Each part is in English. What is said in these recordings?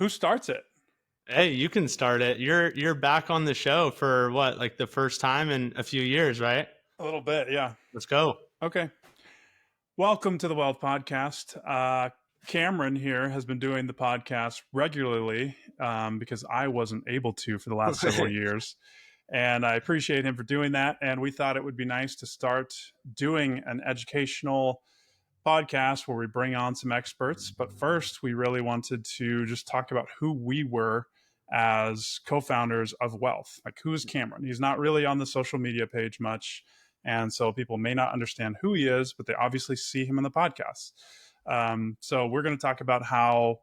Who starts it? Hey, you can start it. You're back on the show for what, like the first time in a few years, right? A little bit, yeah. Let's go. Okay. Welcome to the Whealth podcast. Cameron here has been doing the podcast regularly because I wasn't able to for the last several years. And I appreciate him for doing that. And we thought it would be nice to start doing an educational podcast where we bring on some experts. But first, we really wanted to just talk about who we were as co-founders of Whealth. Like, who's Cameron? He's not really on the social media page much, and so people may not understand who he is, but they obviously see him in the podcast. So we're going to talk about how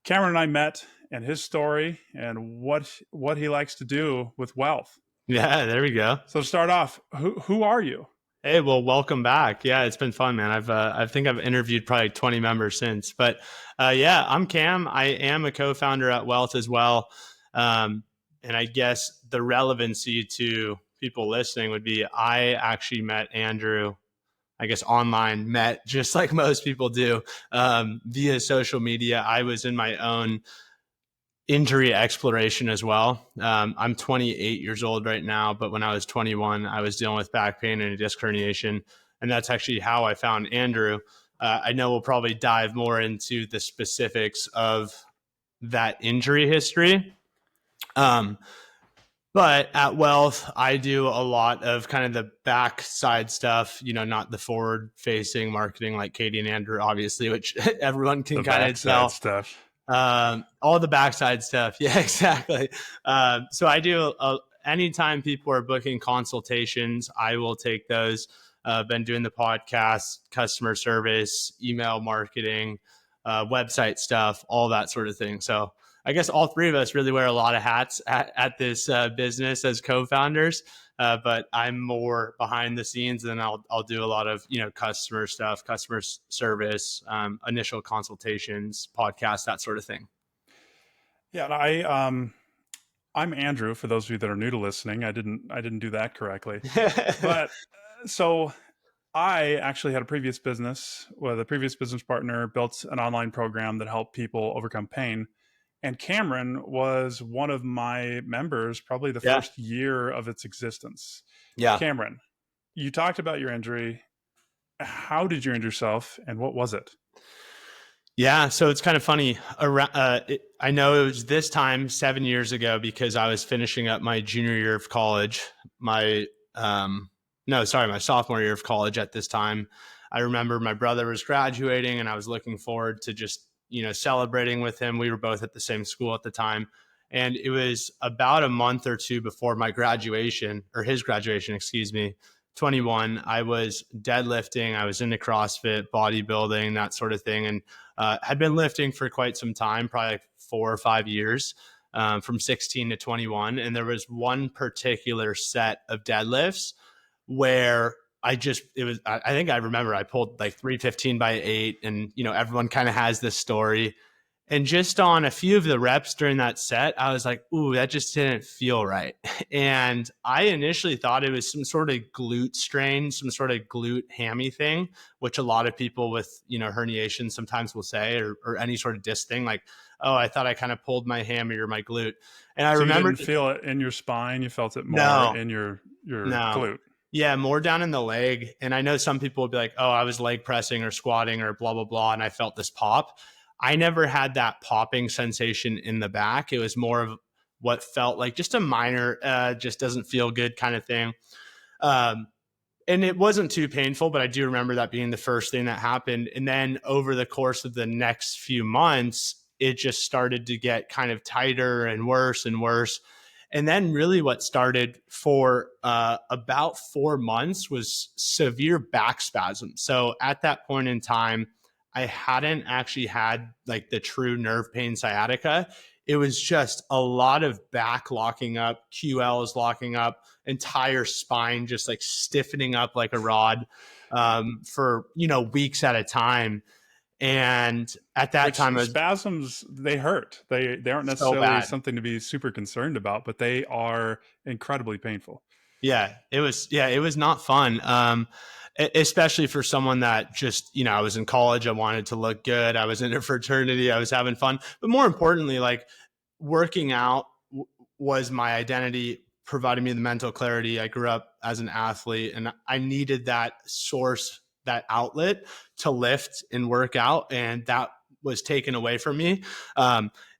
Cameron and I met and his story and what he likes to do with Whealth. Yeah, there we go. So to start off, who are you? Hey, well, welcome back. Yeah, it's been fun, man. I think I've interviewed probably 20 members since, but yeah, I'm Cam. I am a co-founder at Whealth as well. And I guess the relevancy to people listening would be I actually met Andrew, I guess online, met just like most people do, via social media. I was in my own injury exploration as well. I'm 28 years old right now, but when I was 21, I was dealing with back pain and a disc herniation. And that's actually how I found Andrew. I know we'll probably dive more into the specifics of that injury history. But at Whealth, I do a lot of kind of the backside stuff, not the forward facing marketing like Katie and Andrew, obviously, which everyone can kind of tell. Stuff. All the backside stuff. Yeah, exactly. So I do, anytime people are booking consultations, I will take those. Been doing the podcast, customer service, email marketing, website stuff, all that sort of thing. So I guess all three of us really wear a lot of hats at this business as co-founders. But I'm more behind the scenes, and I'll do a lot of customer stuff, customer service, initial consultations, podcasts, that sort of thing. Yeah, I'm Andrew. For those of you that are new to listening, I didn't do that correctly. But so I actually had a previous business where the previous business partner built an online program that helped people overcome pain. And Cameron was one of my members, probably the first year of its existence. Yeah. Cameron, you talked about your injury. How did you injure yourself, and what was it? Yeah, so it's kind of funny. I know it was this time 7 years ago because I was finishing up my junior year of college. My sophomore year of college at this time. I remember my brother was graduating, and I was looking forward to just celebrating with him. We were both at the same school at the time. And it was about a month or two before my graduation, or his graduation, 21. I was deadlifting. I was into CrossFit, bodybuilding, that sort of thing. And had been lifting for quite some time, probably like 4 or 5 years, from 16 to 21. And there was one particular set of deadlifts where I think I remember I pulled like 315 by 8, and, everyone kind of has this story. And just on a few of the reps during that set, I was like, ooh, that just didn't feel right. And I initially thought it was some sort of glute strain, some sort of glute hammy thing, which a lot of people with, herniation sometimes will say, or any sort of disc thing, like, oh, I thought I kind of pulled my hammy or my glute. And I remember, you didn't feel it in your spine. You felt it more in your glute. Yeah, more down in the leg. And I know some people would be like, oh, I was leg pressing or squatting or blah, blah, blah, and I felt this pop. I never had that popping sensation in the back. It was more of what felt like just a minor, just doesn't feel good kind of thing. And it wasn't too painful, but I do remember that being the first thing that happened. And then over the course of the next few months, it just started to get kind of tighter and worse and worse. And then really what started for about 4 months was severe back spasms. So at that point in time, I hadn't actually had like the true nerve pain sciatica. It was just a lot of back locking up, QLs locking up, entire spine just like stiffening up like a rod for, weeks at a time. And at that time, spasms, they hurt. They aren't necessarily something to be super concerned about, but they are incredibly painful. Yeah, it was not fun. especially for someone that just, I was in college, I wanted to look good. I was in a fraternity, I was having fun, but more importantly, like working out was my identity, provided me the mental clarity. I grew up as an athlete and I needed that source, that outlet to lift and work out. And that was taken away from me.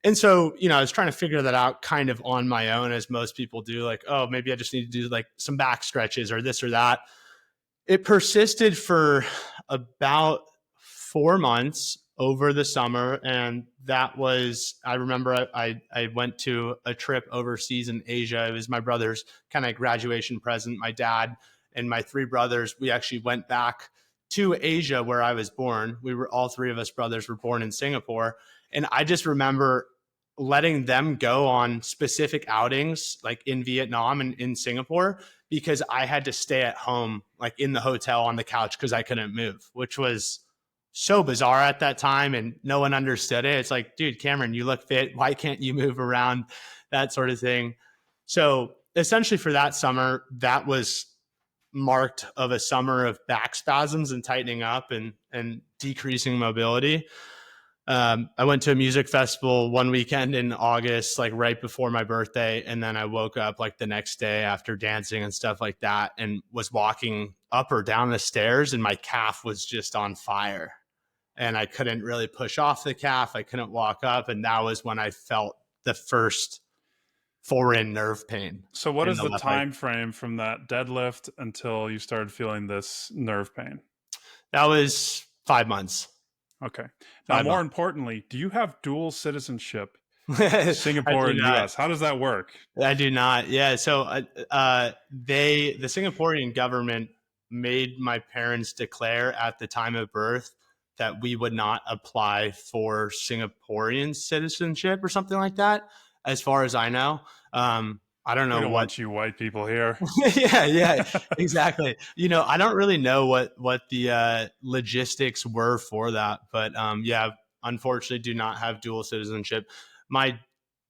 And so, I was trying to figure that out kind of on my own, as most people do, like, oh, maybe I just need to do like some back stretches or this or that. It persisted for about 4 months over the summer. And that was, I remember I went to a trip overseas in Asia. It was my brother's kind of graduation present. My dad and my three brothers, we actually went back to Asia where I was born. All three of us brothers were born in Singapore. And I just remember letting them go on specific outings like in Vietnam and in Singapore, because I had to stay at home, like in the hotel on the couch, because I couldn't move, which was so bizarre at that time. And no one understood it. It's like, dude, Cameron, you look fit. Why can't you move around? That sort of thing. So essentially for that summer, that was marked of a summer of back spasms and tightening up and decreasing mobility. I went to a music festival one weekend in August, like right before my birthday. And then I woke up like the next day after dancing and stuff like that, and was walking up or down the stairs and my calf was just on fire and I couldn't really push off the calf. I couldn't walk up. And that was when I felt the first foreign nerve pain. So what is the left time leg. frame from that deadlift until you started feeling this nerve pain? That was 5 months. Okay. Now, 5 more months. importantly, do you have dual citizenship? I Singapore do and not. US. How does that work? I do not. Yeah. So the Singaporean government made my parents declare at the time of birth that we would not apply for Singaporean citizenship or something like that, as far as I know. I don't We know don't what. want you white people here. Yeah, exactly. I don't really know what the logistics were for that, but yeah, unfortunately, do not have dual citizenship. My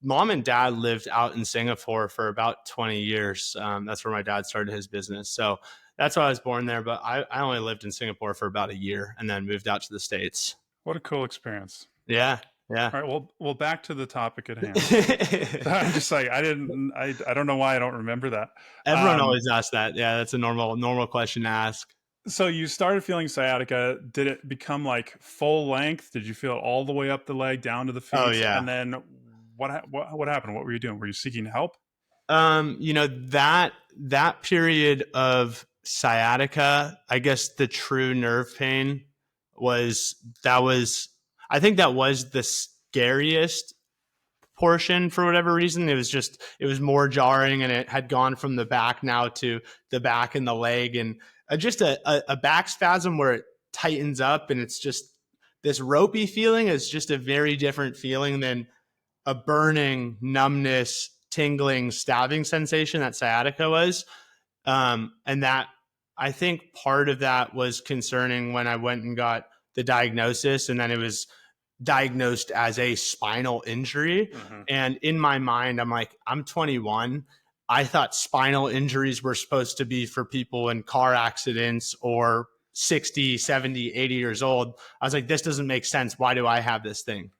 mom and dad lived out in Singapore for about 20 years. That's where my dad started his business. So that's why I was born there. But I only lived in Singapore for about a year and then moved out to the States. What a cool experience. Yeah. Yeah. All right, well, back to the topic at hand. I'm just like, I don't know why I don't remember that. Everyone always asks that. Yeah, that's a normal question to ask. So you started feeling sciatica. Did it become like full length? Did you feel it all the way up the leg, down to the feet? Oh yeah. And then what happened? What were you doing? Were you seeking help? That period of sciatica, I guess the true nerve pain I think that was the scariest portion for whatever reason. It was more jarring, and it had gone from the back now to the back and the leg, and just a back spasm where it tightens up and it's just this ropey feeling is just a very different feeling than a burning numbness, tingling, stabbing sensation that sciatica was. And that, I think part of that was concerning when I went and got the diagnosis, and then it was diagnosed as a spinal injury. Mm-hmm. And in my mind, I'm like, I'm 21. I thought spinal injuries were supposed to be for people in car accidents or 60, 70, 80 years old. I was like, this doesn't make sense. Why do I have this thing?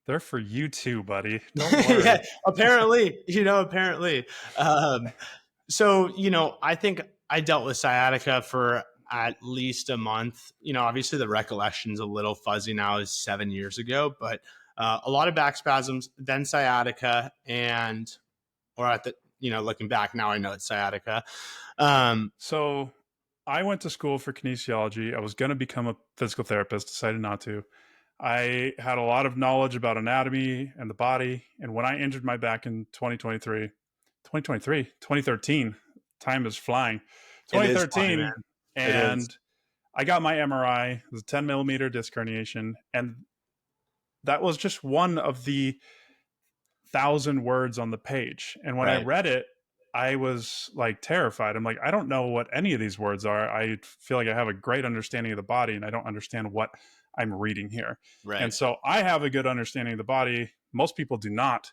They're for you too, buddy. Don't worry. Yeah, apparently. So, I think I dealt with sciatica for at least a month. Obviously the recollection's a little fuzzy now, is 7 years ago, but a lot of back spasms, then sciatica, looking back now, I know it's sciatica. So I went to school for kinesiology. I was going to become a physical therapist, decided not to. I had a lot of knowledge about anatomy and the body. And when I injured my back in 2013, time is flying. 2013, man. and I got my MRI. It was a 10 millimeter disc herniation. And that was just one of the 1,000 words on the page. And when I read it, I was like terrified. I'm like, I don't know what any of these words are. I feel like I have a great understanding of the body and I don't understand what I'm reading here. Right. And so I have a good understanding of the body. Most people do not.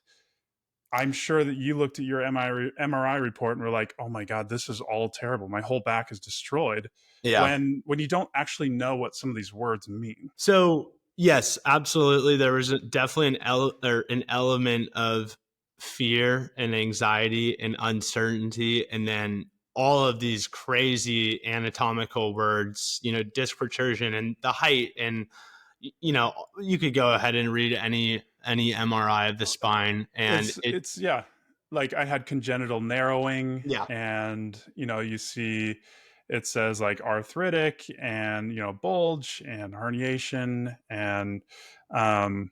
I'm sure that you looked at your MRI report and were like, "Oh my god, this is all terrible. My whole back is destroyed." Yeah. When you don't actually know what some of these words mean. So yes, absolutely. There was definitely an element of fear and anxiety and uncertainty, and then all of these crazy anatomical words, disc protrusion and the height, and you could go ahead and read any MRI of the spine, and It's yeah. Like I had congenital narrowing, yeah, and you see it says like arthritic and bulge and herniation and um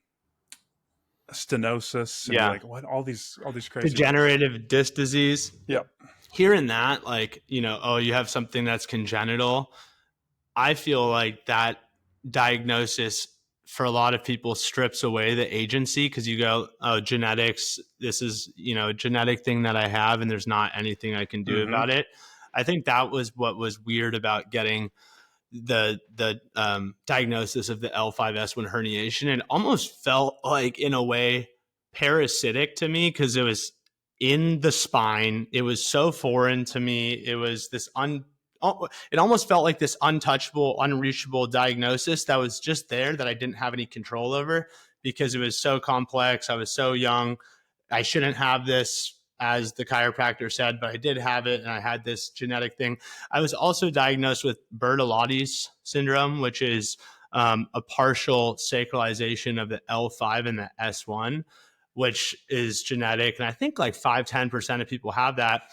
stenosis, and you're yeah, like, what, all these crazy words. degenerative disc disease. Yep. Hearing that, like, oh, you have something that's congenital. I feel like that diagnosis for a lot of people strips away the agency, because you go, oh, genetics, this is, a genetic thing that I have, and there's not anything I can do Mm-hmm. about it. I think that was what was weird about getting the diagnosis of the L5-S1 herniation. It almost felt like, in a way, parasitic to me, because it was in the spine. It was so foreign to me. It was it almost felt like this untouchable, unreachable diagnosis that was just there, that I didn't have any control over, because it was so complex. I was so young. I shouldn't have this, as the chiropractor said, but I did have it, and I had this genetic thing. I was also diagnosed with Bertolotti's syndrome, which is a partial sacralization of the L5 and the S1, which is genetic. And I think like 5-10% of people have that.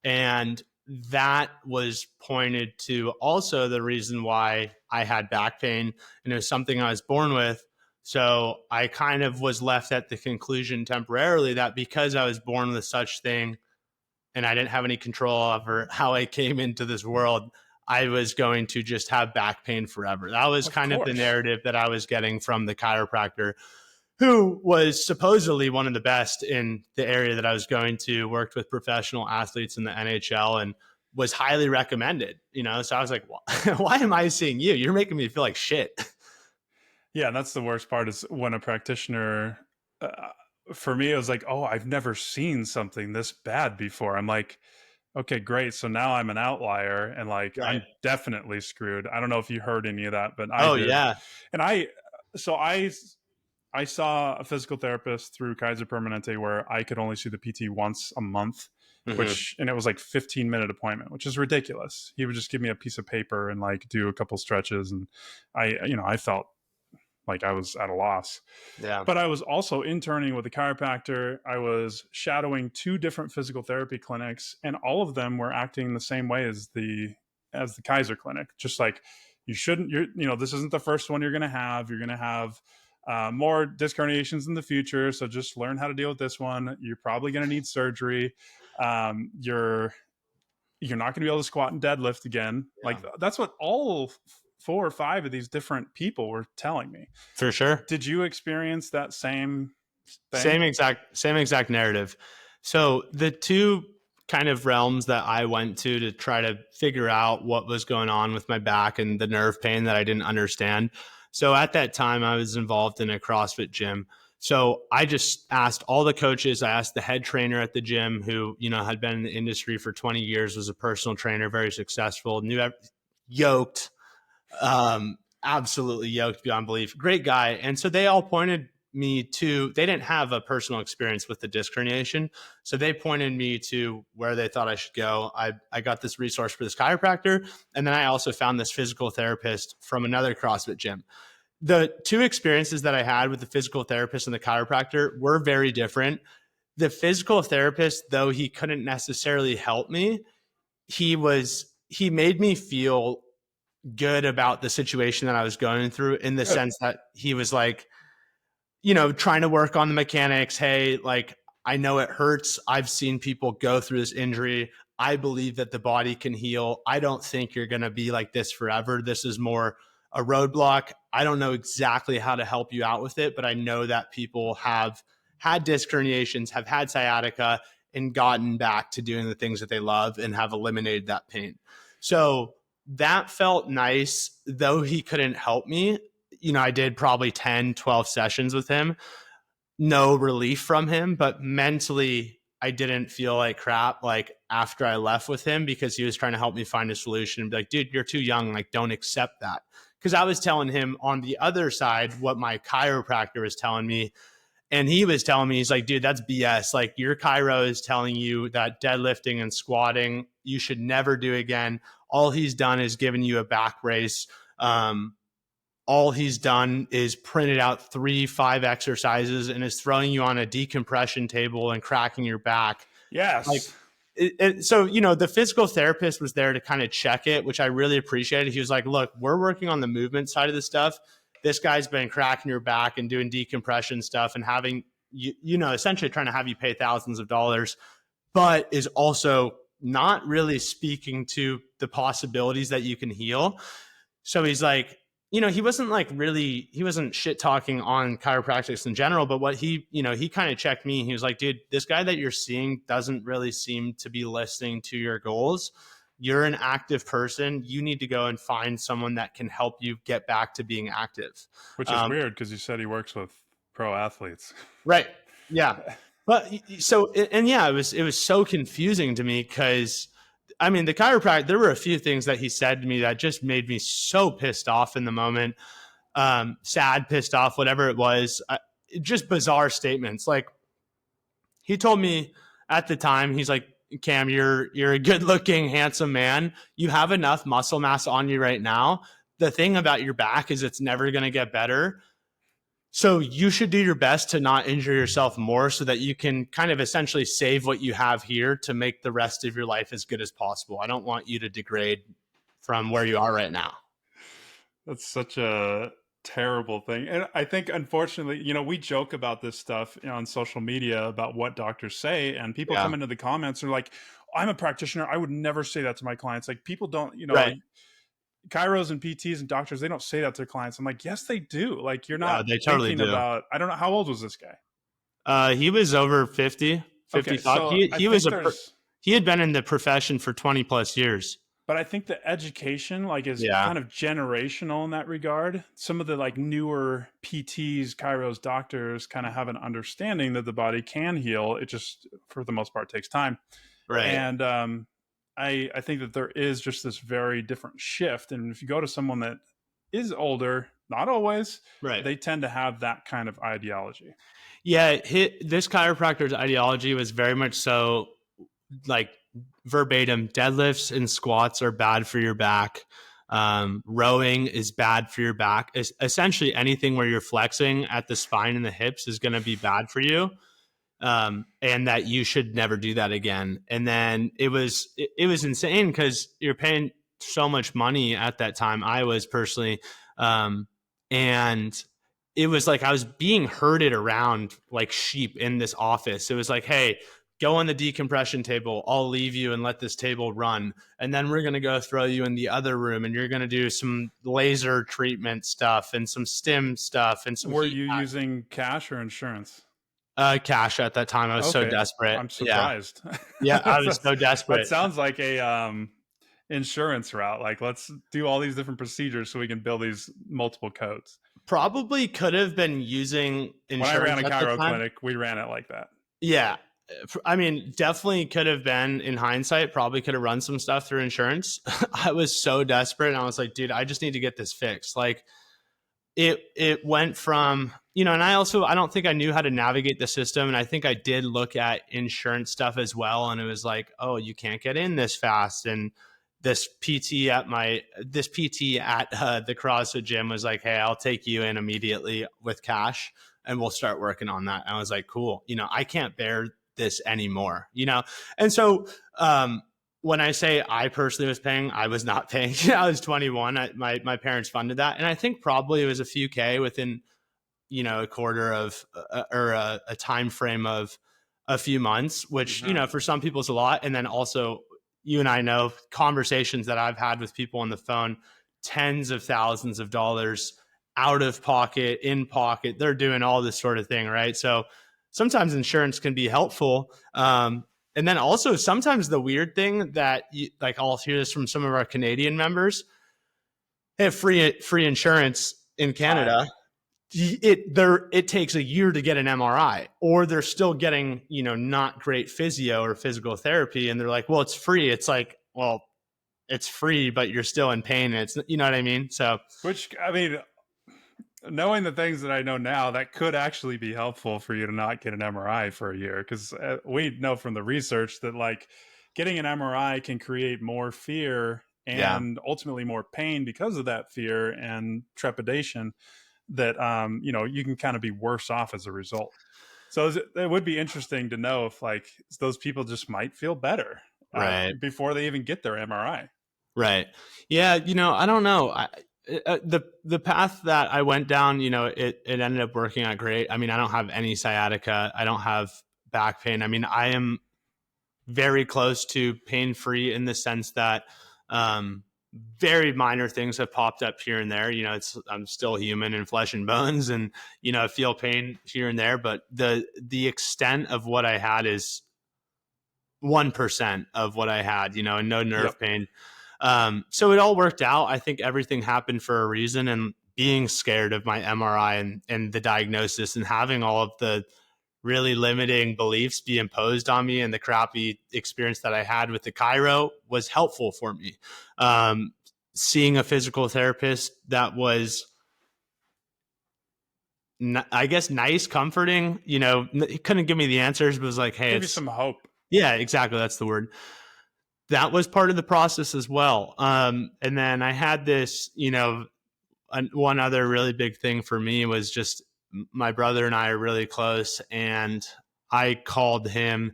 And that was pointed to also the reason why I had back pain. And it was something I was born with. So I kind of was left at the conclusion temporarily that because I was born with such thing and I didn't have any control over how I came into this world, I was going to just have back pain forever. That was Of kind of the course. narrative that I was getting from the chiropractor, who was supposedly one of the best in the area that I was going to, worked with professional athletes in the NHL, and was highly recommended, So I was like, why am I seeing you? You're making me feel like shit. Yeah, and that's the worst part, is when a practitioner, for me, it was like, oh, I've never seen something this bad before. I'm like, okay, great. So now I'm an outlier, and like Right. I'm definitely screwed. I don't know if you heard any of that, but I Oh did. yeah. And so I saw a physical therapist through Kaiser Permanente where I could only see the PT once a month, Mm-hmm. and it was like 15-minute appointment, which is ridiculous. He would just give me a piece of paper and like do a couple stretches, and I felt like I was at a loss. Yeah. But I was also interning with a chiropractor. I was shadowing two different physical therapy clinics, and all of them were acting the same way as the Kaiser clinic. Just like, you shouldn't. This isn't the first one you're going to have. You're going to have more disc herniations in the future. So just learn how to deal with this one. You're probably going to need surgery. You're not going to be able to squat and deadlift again. Yeah. Like, that's what all 4 or 5 of these different people were telling me. For sure. Did you experience that same thing? Same exact narrative. So the two kind of realms that I went to try to figure out what was going on with my back and the nerve pain that I didn't understand. So at that time, I was involved in a CrossFit gym. So I just asked all the coaches. I asked the head trainer at the gym, who had been in the industry for 20 years, was a personal trainer, very successful, yoked, absolutely yoked beyond belief. Great guy. And so they all pointed me to, they didn't have a personal experience with the disc herniation. So they pointed me to where they thought I should go. I got this resource for this chiropractor. And then I also found this physical therapist from another CrossFit gym. The two experiences that I had with the physical therapist and the chiropractor were very different. The physical therapist, though he couldn't necessarily help me, he made me feel good about the situation that I was going through, in the Good. sense that he was like, trying to work on the mechanics. Hey, like, I know it hurts. I've seen people go through this injury. I believe that the body can heal. I don't think you're going to be like this forever. This is more a roadblock. I don't know exactly how to help you out with it, but I know that people have had disc herniations, have had sciatica, and gotten back to doing the things that they love and have eliminated that pain. So that felt nice, though he couldn't help me. I did probably 10, 12 sessions with him. no relief from him, but mentally I didn't feel like crap like after I left with him, because he was trying to help me find a solution and be like, dude, you're too young. Like, don't accept that. Because I was telling him on the other side what my chiropractor was telling me. And he was telling me, he's like, dude, that's BS. Like, your chiro is telling you that deadlifting and squatting you should never do again. All he's done is given you a back brace. All he's done is printed out 3-5 exercises and is throwing you on a decompression table and cracking your back. Yes. Like, so, the physical therapist was there to kind of check it, which I really appreciated. He was like, look, we're working on the movement side of the stuff. This guy's been cracking your back and doing decompression stuff and having, essentially trying to have you pay thousands of dollars, but is also not really speaking to the possibilities that you can heal. So he's like, he wasn't shit talking on chiropractics in general, but what he kind of checked me. He was like, dude, this guy that you're seeing doesn't really seem to be listening to your goals. You're an active person. You need to go and find someone that can help you get back to being active. Which is weird, because you said he works with pro athletes. Right. Yeah. But so, and yeah, it was so confusing to me, because I mean, the chiropractor, there were a few things that he said to me that just made me so pissed off in the moment. Sad, pissed off, whatever it was. Just bizarre statements. Like, he told me at the time, he's like, Cam, you're a good looking, handsome man. You have enough muscle mass on you right now. The thing about your back is it's never going to get better. So you should do your best to not injure yourself more, so that you can kind of essentially save what you have here to make the rest of your life as good as possible. I don't want you to degrade from where you are right now. That's such a terrible thing. And I think, unfortunately, we joke about this stuff on social media about what doctors say, and people come into the comments and are like, I'm a practitioner, I would never say that to my clients. Like, people don't, right. Chiros and PTs and doctors, they don't say that to their clients. I'm like, yes, they do. Like, you're not they totally thinking do. about, I don't know, how old was this guy? He was over 50, 55. Okay, so he had been in the profession for 20 plus years. But I think the education is kind of generational in that regard. Some of the newer PTs, chiros, doctors kind of have an understanding that the body can heal. It just, for the most part, takes time. Right. And I think that there is just this very different shift. And if you go to someone that is older, not always, right, they tend to have that kind of ideology. Yeah, this chiropractor's ideology was very much so verbatim: deadlifts and squats are bad for your back. Rowing is bad for your back. Essentially, anything where you're flexing at the spine and the hips is going to be bad for you. And that you should never do that again. And then it was insane, because you're paying so much money at that time. I was personally, and it was like I was being herded around like sheep in this office. It was like, hey, go on the decompression table. I'll leave you and let this table run. And then we're going to go throw you in the other room, and you're going to do some laser treatment stuff and some stim stuff. And some Were you using cash or insurance? Cash at that time. I was so desperate. I'm surprised. Yeah, I was so desperate. That sounds like a insurance route. Like, let's do all these different procedures so we can build these multiple codes. Probably could have been using insurance. When I ran a chiro clinic, we ran it like that. Yeah. I mean, definitely could have been, in hindsight, probably could have run some stuff through insurance. I was so desperate, and I was like, dude, I just need to get this fixed. Like, it went from, and I don't think I knew how to navigate the system. And I think I did look at insurance stuff as well. And it was like, oh, you can't get in this fast. And this PT at the CrossFit gym was like, hey, I'll take you in immediately with cash, and we'll start working on that. And I was like, cool, I can't bear this anymore, And so, when I say I personally was paying, I was not paying. I was 21. My parents funded that. And I think probably it was a few K within, a quarter of, or a time frame of a few months, which, for some people is a lot. And then also, you and I know conversations that I've had with people on the phone, tens of thousands of dollars out of pocket, in pocket. They're doing all this sort of thing, right? So sometimes insurance can be helpful. And then also sometimes the weird thing that I'll hear this from some of our Canadian members: they have free insurance in Canada. it takes a year to get an MRI, or they're still getting, not great physio or physical therapy. And they're like, well, it's free. It's like, well, it's free, but you're still in pain. And it's, you know what I mean? So, Which, I mean, knowing the things that I know now, that could actually be helpful for you to not get an MRI for a year. Because we know from the research that like getting an MRI can create more fear yeah, and ultimately more pain because of that fear and trepidation that, you can kind of be worse off as a result. So it would be interesting to know if like those people just might feel better right. before they even get their MRI. Right. Yeah. I don't know. The path that I went down, it ended up working out great. I mean, I don't have any sciatica. I don't have back pain. I mean, I am very close to pain free in the sense that, very minor things have popped up here and there. I'm still human and flesh and bones, and I feel pain here and there. But the extent of what I had is 1% of what I had, and no nerve Yep. pain. So it all worked out. I think everything happened for a reason, and being scared of my MRI and the diagnosis and having all of the really limiting beliefs be imposed on me and the crappy experience that I had with the chiro was helpful for me. Seeing a physical therapist that was, I guess, nice, comforting, he couldn't give me the answers, but was like, hey, Give you some hope. yeah, exactly. That's the word. That was part of the process as well. And then I had this, one other really big thing for me was just my brother and I are really close, and I called him.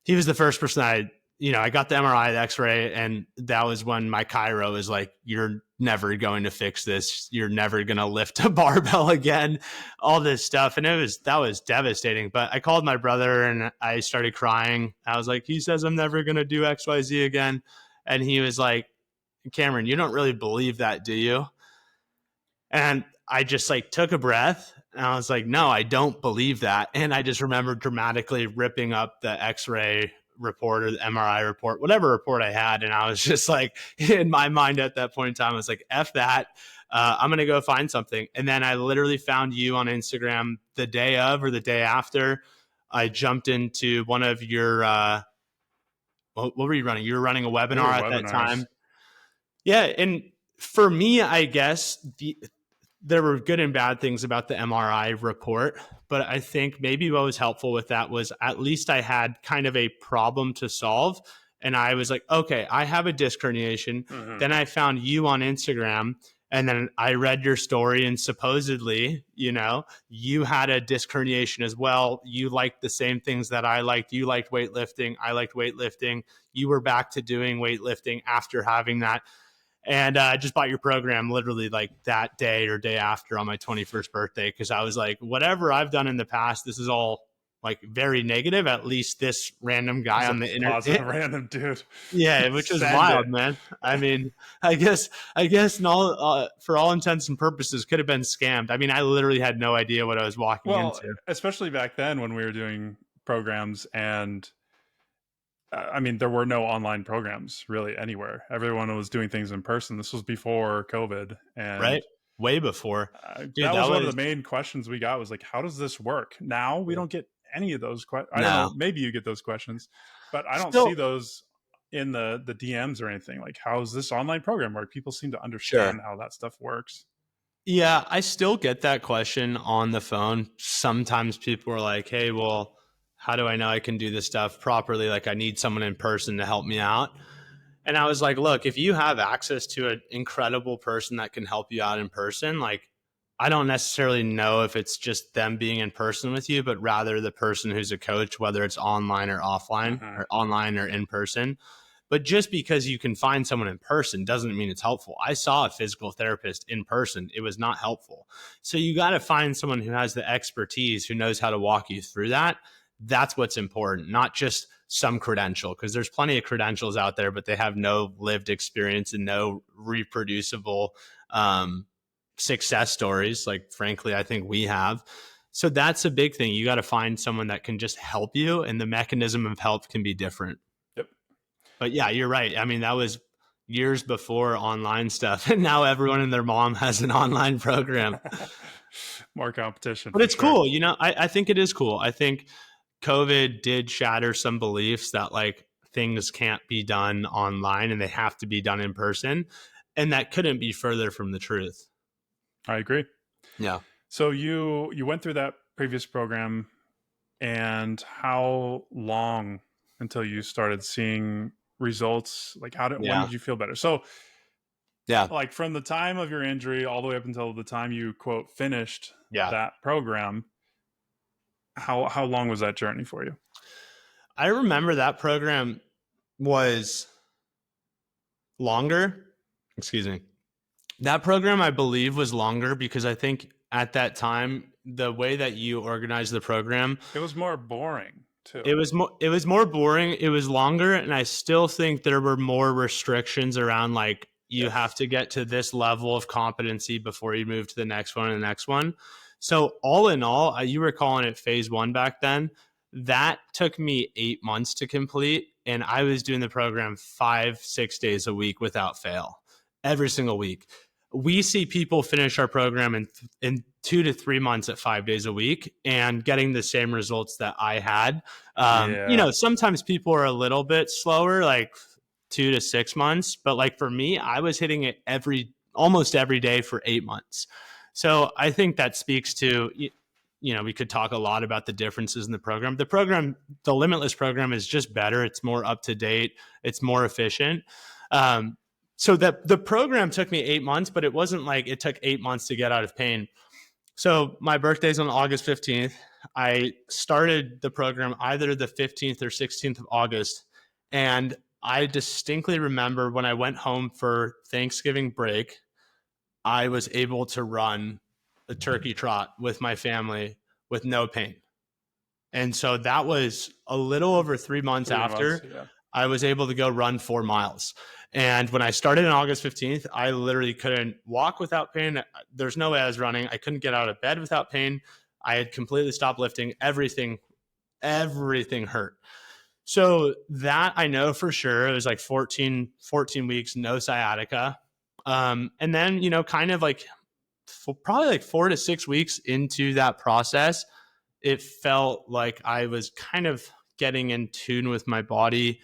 He was the first person I got the MRI, the X-ray, and that was when my chiro was like, you're never going to fix this. You're never going to lift a barbell again, all this stuff. And that was devastating. But I called my brother and I started crying. I was like, he says I'm never going to do XYZ again. And he was like, Cameron, you don't really believe that, do you? And I just like took a breath and I was like, no, I don't believe that. And I just remember dramatically ripping up the X-ray report or the MRI report, whatever report I had. And I was just like, in my mind at that point in time, I was like, F that. I'm going to go find something. And then I literally found you on Instagram the day of or the day after. I jumped into one of your, what were you running? You were running a They webinar were at that webinars. time. Yeah. And for me, I guess there were good and bad things about the MRI report, but I think maybe what was helpful with that was at least I had kind of a problem to solve. And I was like, okay, I have a disc herniation. Mm-hmm. Then I found you on Instagram, and then I read your story, and supposedly, you had a disc herniation as well. You liked the same things that I liked. You liked weightlifting. I liked weightlifting. You were back to doing weightlifting after having that. And I just bought your program literally like that day or day after on my 21st birthday, because I was like, whatever I've done in the past, this is all like very negative. At least this random guy It's a on the positive internet. random dude. Yeah, which was Send wild, it. man. I mean, I guess in all, for all intents and purposes, could have been scammed. I mean, I literally had no idea what I was walking Well, into. especially back then when we were doing programs and I mean, there were no online programs really anywhere. Everyone was doing things in person. This was before COVID, and Right? Way before, dude. that That was one of the was main questions we got. Was like, how does this work? Now we don't get any of those questions. I don't know. no, Maybe you get those questions, but I don't see still those in the DMs or anything. Like, how does this online program work? People seem to sure. understand how that stuff works. Yeah, I still get that question on the phone. Sometimes people are like, hey, well, how do I know I can do this stuff properly? Like, I need someone in person to help me out. And I was like, look, if you have access to an incredible person that can help you out in person, like, I don't necessarily know if it's just them being in person with you, but rather the person who's a coach, whether it's online or offline Mm-hmm. or online or in person. But just because you can find someone in person doesn't mean it's helpful. I saw a physical therapist in person. It was not helpful. So you got to find someone who has the expertise, who knows how to walk you through that. That's what's important, not just some credential, because there's plenty of credentials out there, but they have no lived experience and no reproducible success stories. Like, frankly, I think we have. So that's a big thing. You got to find someone that can just help you, and the mechanism of help can be different. Yep. But yeah, you're right. I mean, that was years before online stuff, and now everyone and their mom has an online program. More competition But for it's sure. cool. I think it is cool. I think COVID did shatter some beliefs that like things can't be done online and they have to be done in person. And that couldn't be further from the truth. I agree. Yeah. So you went through that previous program, and how long until you started seeing results? Like when Yeah. did you feel better? So Yeah. like from the time of your injury all the way up until the time you quote finished Yeah. that program, how long was that journey for you? I remember that program was longer. Excuse me. That program, I believe, was longer because I think at that time, the way that you organized the program, It was more boring it too. was more boring. It was longer, and I still think there were more restrictions around like you have Yes. to get to this level of competency before you move to the next one and the next one. So all in all, you were calling it phase one back then. That took me 8 months to complete, and I was doing the program 5-6 days a week without fail, every single week. We see people finish our program in 2 to 3 months at 5 days a week and getting the same results that I had. Yeah. Sometimes people are a little bit slower, like 2 to 6 months, but like for me, I was hitting it almost every day for 8 months. So I think that speaks to, we could talk a lot about the differences in the program. The Limitless program is just better. It's more up to date. It's more efficient. So that the program took me 8 months, but it wasn't like it took 8 months to get out of pain. So my birthday's on August 15th. I started the program either the 15th or 16th of August. And I distinctly remember when I went home for Thanksgiving break, I was able to run a turkey trot with my family with no pain. And so that was a little over 3 months 3 months. after Yeah. I was able to go run 4 miles. And when I started on August 15th, I literally couldn't walk without pain. There's no way I was running. I couldn't get out of bed without pain. I had completely stopped lifting. Everything hurt. So that I know for sure. It was like 14 weeks, no sciatica. And then, kind of like probably like 4 to 6 weeks into that process, it felt like I was kind of getting in tune with my body,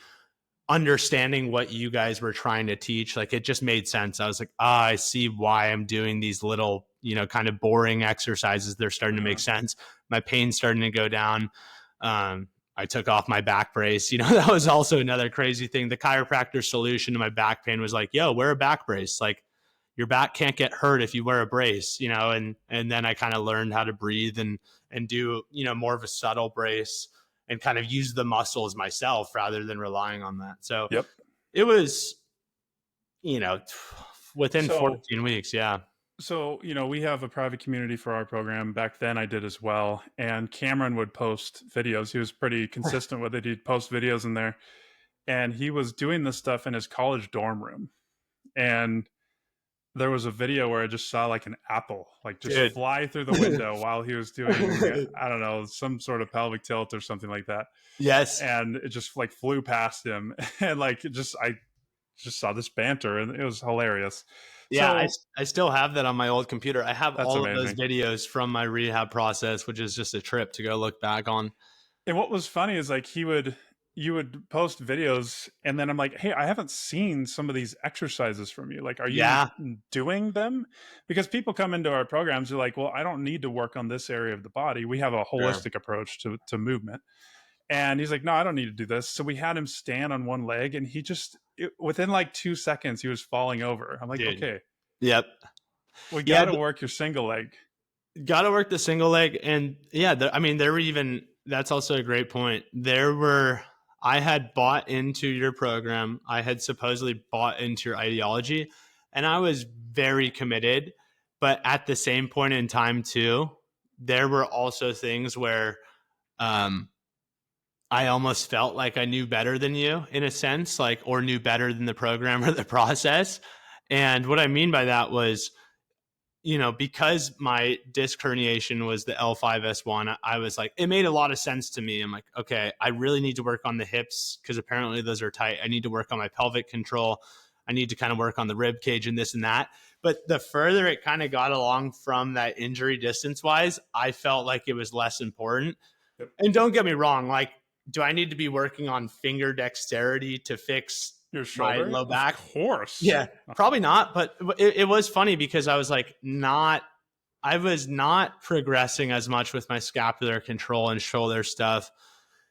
understanding what you guys were trying to teach. Like it just made sense. I was like, I see why I'm doing these little, kind of boring exercises. They're starting to make sense. My pain's starting to go down. I took off my back brace. That was also another crazy thing. The chiropractor solution to my back pain was like, yo, wear a back brace. Like your back can't get hurt if you wear a brace, and then I kind of learned how to breathe and do, more of a subtle brace and kind of use the muscles myself rather than relying on that. So Yep. it was, you know, within So 14 weeks. Yeah. we have a private community for our program. Back then I did as well. And Cameron would post videos. He was pretty consistent with it. He'd post videos in there. And he was doing this stuff in his college dorm room. And there was a video where I just saw like an apple like just Dude. fly through the window while he was doing, I don't know, some sort of pelvic tilt or something like that. Yes. And it just like flew past him. And like I just saw this banter and it was hilarious. Yeah. So I still have that on my old computer. I have that's all of those amazing. videos from my rehab process, which is just a trip to go look back on. And what was funny is like you would post videos and then I'm like, hey, I haven't seen some of these exercises from you. Like, are you Yeah. doing them? Because people come into our programs, they're like, well, I don't need to work on this area of the body. We have a Sure. holistic approach to movement. And he's like, no, I don't need to do this. So we had him stand on one leg and within like 2 seconds, he was falling over. I'm like, Dude. okay, Yep. we got Yeah. to work your single leg. Got to work the single leg. And yeah, there were even, that's also a great point. I had bought into your program. I had supposedly bought into your ideology and I was very committed. But at the same point in time too, there were also things where, I almost felt like I knew better than you in a sense, like, or knew better than the program or the process. And what I mean by that was, because my disc herniation was the L5-S1, I was like, it made a lot of sense to me. I'm like, okay, I really need to work on the hips because apparently those are tight. I need to work on my pelvic control. I need to kind of work on the rib cage and this and that. But the further it kind of got along from that injury distance wise, I felt like it was less important. Yep. And don't get me wrong, like, do I need to be working on finger dexterity to fix Your my shoulder? low Of back? course. Yeah, probably not. But it was funny because I was not progressing as much with my scapular control and shoulder stuff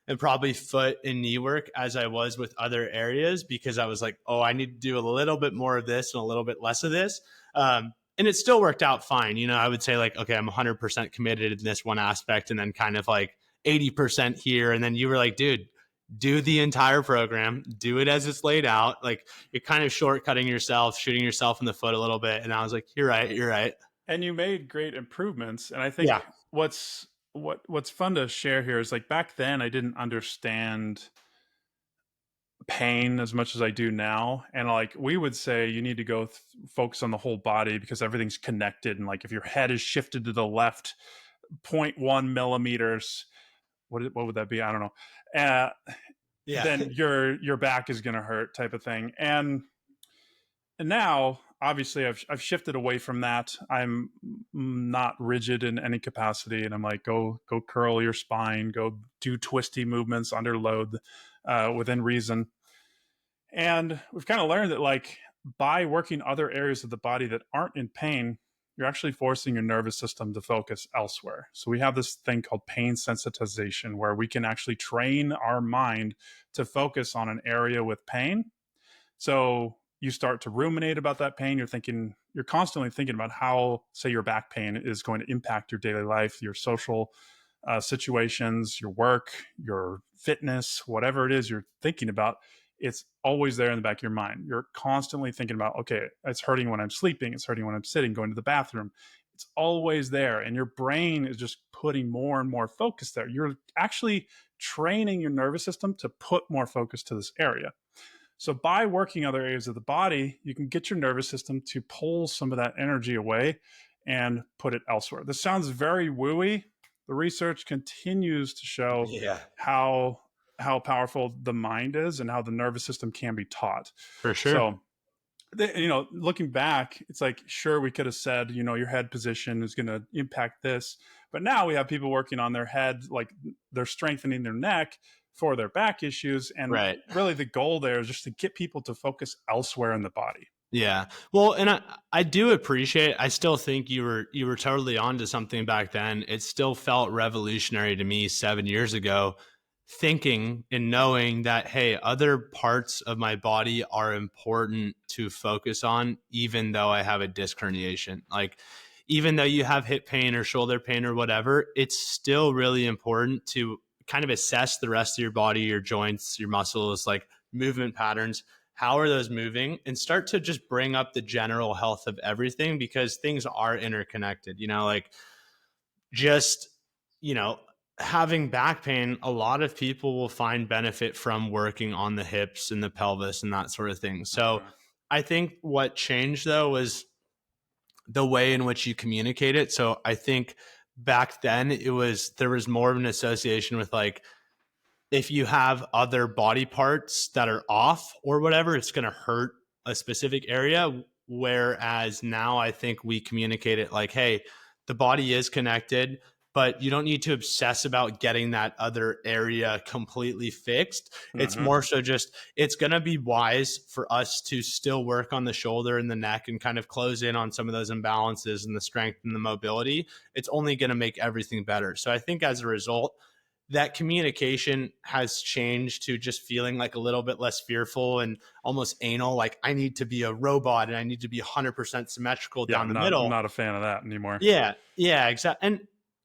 and probably foot and knee work as I was with other areas, because I was like, oh, I need to do a little bit more of this and a little bit less of this. And it still worked out fine. You know, I would say like, okay, I'm 100% committed in this one aspect, and then kind of like 80% here. And then you were like, dude, do the entire program, do it as it's laid out. Like, you're kind of shortcutting yourself, shooting yourself in the foot a little bit. And I was like, you're right. You're right. And you made great improvements. And I Yeah. think what's fun to share here is like back then I didn't understand pain as much as I do now. And like we would say you need to go focus on the whole body because everything's connected. And like if your head is shifted to the left 0.1 millimeters, what would that be? I don't know. Yeah. Then your back is going to hurt, type of thing. And now obviously I've shifted away from that. I'm not rigid in any capacity, and I'm like, go curl your spine, go do twisty movements under load, within reason. And we've kind of learned that like by working other areas of the body that aren't in pain, you're actually forcing your nervous system to focus elsewhere. So we have this thing called pain sensitization, where we can actually train our mind to focus on an area with pain. So you start to ruminate about that pain. You're constantly thinking about how, say, your back pain is going to impact your daily life, your social situations, your work, your fitness, whatever it is you're thinking about. It's always there in the back of your mind. You're constantly thinking about, okay, it's hurting when I'm sleeping. It's hurting when I'm sitting, going to the bathroom. It's always there. And your brain is just putting more and more focus there. You're actually training your nervous system to put more focus to this area. So by working other areas of the body, you can get your nervous system to pull some of that energy away and put it elsewhere. This sounds very wooey. The research continues to show Yeah, how powerful the mind is and how the nervous system can be taught. for sure. So, looking back, it's like, sure, we could have said, your head position is going to impact this. But now we have people working on their head, like they're strengthening their neck for their back issues. And Right. really the goal there is just to get people to focus elsewhere in the body. Yeah. Well, and I do appreciate, I still think you were totally onto something back then. It still felt revolutionary to me 7 years ago, thinking and knowing that, hey, other parts of my body are important to focus on, even though I have a disc herniation. Like, even though you have hip pain or shoulder pain or whatever, it's still really important to kind of assess the rest of your body, your joints, your muscles, like movement patterns. How are those moving? And start to just bring up the general health of everything, because things are interconnected. Like, just, you know, having back pain, a lot of people will find benefit from working on the hips and the pelvis and that sort of thing. So Okay. I think what changed though was the way in which you communicate it. So I think back then there was more of an association with like, if you have other body parts that are off or whatever, it's going to hurt a specific area. Whereas now I think we communicate it like, hey, the body is connected, but you don't need to obsess about getting that other area completely fixed. It's Mm-hmm. more so just, it's going to be wise for us to still work on the shoulder and the neck and kind of close in on some of those imbalances and the strength and the mobility. It's only going to make everything better. So I think as a result, that communication has changed to just feeling like a little bit less fearful and almost anal. Like, I need to be a robot and I need to be 100% symmetrical Yeah, down the I'm middle. not a fan of that anymore. Yeah. Yeah, exactly. And,